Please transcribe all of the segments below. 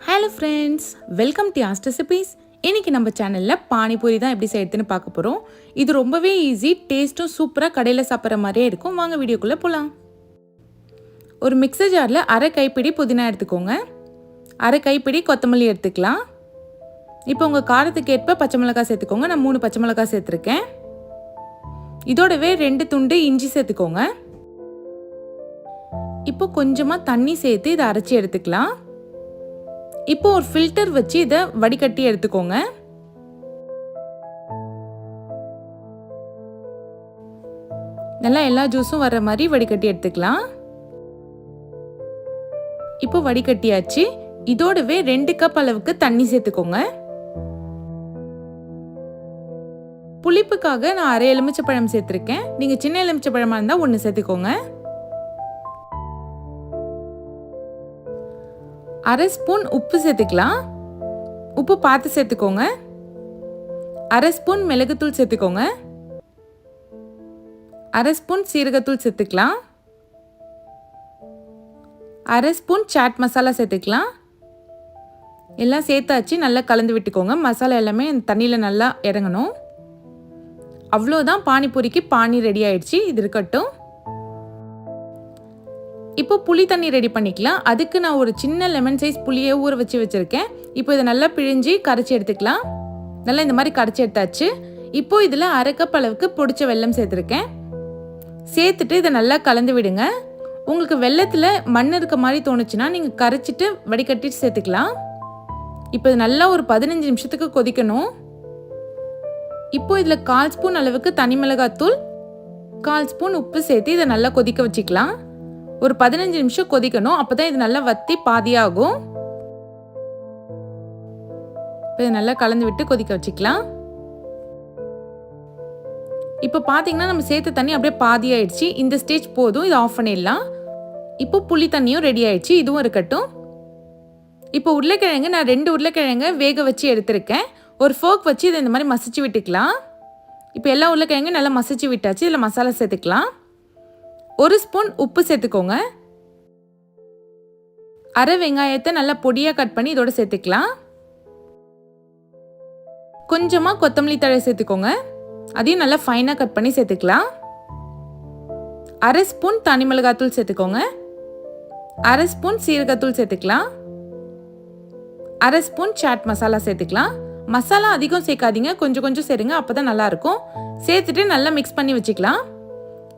Hello friends, welcome to asked recipes. இன்றைக்கி நம்ம சேனலில் பானிபூரி தான் எப்படி செய்யறதுன்னு பார்க்க போகிறோம். இது ரொம்பவே ஈஸி, டேஸ்ட்டும் சூப்பராக கடையில் சாப்பிட்ற மாதிரியே இருக்கும். வாங்க வீடியோக்குள்ளே போகலாம். ஒரு மிக்சர் ஜாரில் அரை கைப்பிடி புதினா எடுத்துக்கோங்க, அரை கைப்பிடி கொத்தமல்லி எடுத்துக்கலாம். இப்போ உங்கள் காரத்துக்கு ஏற்ப பச்சை மிளகாய் சேர்த்துக்கோங்க. நான் 3 பச்சை மிளகாய் சேர்த்துருக்கேன். இதோடவே 2 துண்டு இஞ்சி சேர்த்துக்கோங்க. இப்போ கொஞ்சமாக தண்ணி சேர்த்து இதை அரைச்சி எடுத்துக்கலாம். இப்போ ஒரு ஃபில்டர் வச்சு இதை வடிகட்டி எடுத்துக்கோங்க. நல்லா எல்லா ஜூஸும் வர்ற மாதிரி வடிகட்டி எடுத்துக்கலாம். இப்போ வடிகட்டியாச்சு. இதோடவே 2 கப் அளவுக்கு தண்ணி சேர்த்துக்கோங்க. புளிப்புக்காக நான் அரை எலுமிச்சைப்பழம் சேர்த்துருக்கேன். நீங்கள் சின்ன எலுமிச்சைப்பழமாக இருந்தால் 1 சேர்த்துக்கோங்க. அரை ஸ்பூன் உப்பு சேர்த்துக்கலாம். உப்பு பார்த்து சேர்த்துக்கோங்க. அரை ஸ்பூன் மிளகுத்தூள் சேர்த்துக்கோங்க. அரை ஸ்பூன் சீரகத்தூள் சேர்த்துக்கலாம். அரை ஸ்பூன் சாட் மசாலா சேர்த்துக்கலாம். எல்லாம் சேர்த்தாச்சு. நல்லா கலந்து விட்டுக்கோங்க. மசாலா எல்லாமே தண்ணியில் நல்லா இறங்கணும். அவ்வளோதான், பானிபூரிக்கு பானி ரெடி ஆயிடுச்சு. இது இருக்கட்டும். இப்போ புளி தண்ணி ரெடி பண்ணிக்கலாம். அதுக்கு நான் ஒரு சின்ன லெமன் சைஸ் புளியை ஊற வச்சுருக்கேன். இப்போ இதை நல்லா பிழிஞ்சி கரைச்சி எடுத்துக்கலாம். நல்லா இந்த மாதிரி கரைச்சி எடுத்தாச்சு. இப்போ இதில் அரை கப் அளவுக்கு பொடிச்ச வெல்லம் சேர்த்துருக்கேன். சேர்த்துட்டு இதை நல்லா கலந்து விடுங்க. உங்களுக்கு வெல்லத்தில் மண் இருக்க மாதிரி தோணுச்சுன்னா நீங்கள் கரைச்சிட்டு வடிகட்டிட்டு சேர்த்துக்கலாம். இப்போ இது நல்லா ஒரு 15 நிமிஷத்துக்கு கொதிக்கணும். இப்போ இதில் 1/4 ஸ்பூன் அளவுக்கு தனி மிளகாத்தூள், 1/4 ஸ்பூன் உப்பு சேர்த்து இதை நல்லா கொதிக்க வச்சுக்கலாம். ஒரு 15 நிமிஷம் கொதிக்கணும். அப்போதான் இது நல்லா வத்தி பாதியாகும். இதை நல்லா கலந்து விட்டு கொதிக்க வச்சுக்கலாம். இப்போ பார்த்தீங்கன்னா நம்ம சேர்த்த தண்ணி அப்படியே பாதி ஆயிடுச்சு. இந்த ஸ்டேஜ் போதும், இதை ஆஃப் பண்ணிடலாம். இப்போ புளி தண்ணியும் ரெடி ஆயிடுச்சு. இதுவும் இருக்கட்டும். இப்போ உருளைக்கிழங்கு நான் 2 உருளைக்கிழங்கு வேக வச்சு எடுத்திருக்கேன். ஒரு ஃபோர்க் வச்சு இதை இந்த மாதிரி மசிச்சு விட்டுக்கலாம். இப்போ எல்லா உருளைக்கிழங்கும் நல்லா மசிச்சு விட்டாச்சு. இதில் மசாலா சேர்த்துக்கலாம். 1 ஸ்பூன் உப்பு சேர்த்துக்கோங்க. அரை வெங்காயத்தை நல்லா பொடியாக கட் பண்ணி இதோட சேர்த்துக்கலாம். கொஞ்சமாக கொத்தமல்லி தழை சேர்த்துக்கோங்க. அதையும் நல்லா ஃபைனாக கட் பண்ணி சேர்த்துக்கலாம். அரை ஸ்பூன் தனி மிளகாத்தூள் சேர்த்துக்கோங்க. அரை ஸ்பூன் சீரகத்தூள் சேர்த்துக்கலாம். அரை ஸ்பூன் சாட் மசாலா சேர்த்துக்கலாம். மசாலா அதிகம் சேர்க்காதீங்க, கொஞ்சம் கொஞ்சம் சேருங்க, அப்போ தான் நல்லாயிருக்கும். சேர்த்துட்டு நல்லா மிக்ஸ் பண்ணி வச்சுக்கலாம்.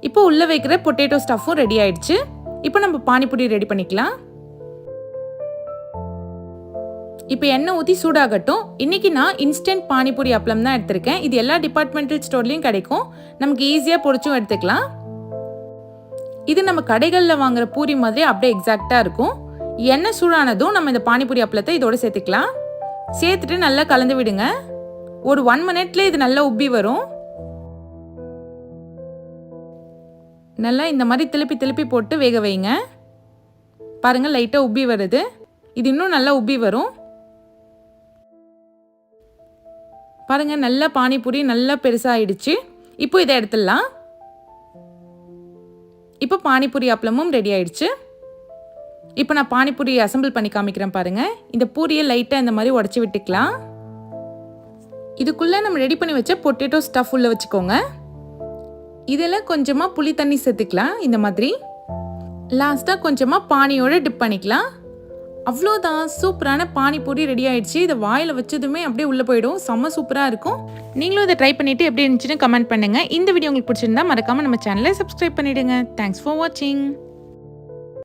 இப்போ உள்ளே வைக்கிற பொட்டேட்டோ ஸ்டஃப்பும் ரெடி ஆயிடுச்சு. இப்போ நம்ம பானிபூரி ரெடி பண்ணிக்கலாம். இப்போ எண்ணெய் ஊற்றி சூடாகட்டும். இன்னைக்கு நான் இன்ஸ்டன்ட் பானிபூரி அப்பளம் தான் எடுத்திருக்கேன். இது எல்லா டிபார்ட்மெண்டல் ஸ்டோர்லையும் கிடைக்கும். நமக்கு ஈஸியாக பொரிச்சும் எடுத்துக்கலாம். இது நம்ம கடைகளில் வாங்குற பூரி மாதிரி அப்படியே எக்ஸாக்டாக இருக்கும். எண்ணெய் சூடானதும் நம்ம இந்த பானிபூரி அப்பளத்தை இதோட சேர்த்துக்கலாம். சேர்த்துட்டு நல்லா கலந்து விடுங்க. ஒரு 1 மினிட்ல இது நல்லா உப்பி வரும். நல்லா இந்த மாதிரி திருப்பி போட்டு வேக வைங்க. பாருங்கள், லைட்டாக உப்பி வருது. இது இன்னும் நல்லா உப்பி வரும். பாருங்கள், நல்லா பானிபூரி நல்லா பெருசாகிடுச்சு. இப்போ இதை எடுத்துடலாம். இப்போ பானிபூரி அப்பளமும் ரெடி ஆயிடுச்சு. இப்போ நான் பானிபூரி அசம்பிள் பண்ணி காமிக்கிறேன் பாருங்கள். இந்த பூரியை லைட்டாக இந்த மாதிரி உடச்சி விட்டுக்கலாம். இதுக்குள்ளே நம்ம ரெடி பண்ணி வச்ச பொட்டேட்டோ ஸ்டஃப் உள்ள வச்சுக்கோங்க. இதில் கொஞ்சமாக புளி தண்ணி சேர்த்துக்கலாம். இந்த மாதிரி லாஸ்ட்டாக கொஞ்சமாக பானியோட டிப் பண்ணிக்கலாம். அவ்வளோதான், சூப்பரான பானிபூரி ரெடி ஆயிடுச்சு. இதை வாயில் வச்சதுமே அப்படியே உள்ளே போயிடும். செம்ம சூப்பராக இருக்கும். நீங்களும் இதை ட்ரை பண்ணிவிட்டு எப்படி இருந்துச்சுன்னு கமெண்ட் பண்ணுங்கள். இந்த வீடியோ உங்களுக்கு பிடிச்சிருந்தா மறக்காமல் நம்ம சேனலை சப்ஸ்கிரைப் பண்ணிவிடுங்க. தேங்க்ஸ் ஃபார் வாட்சிங்.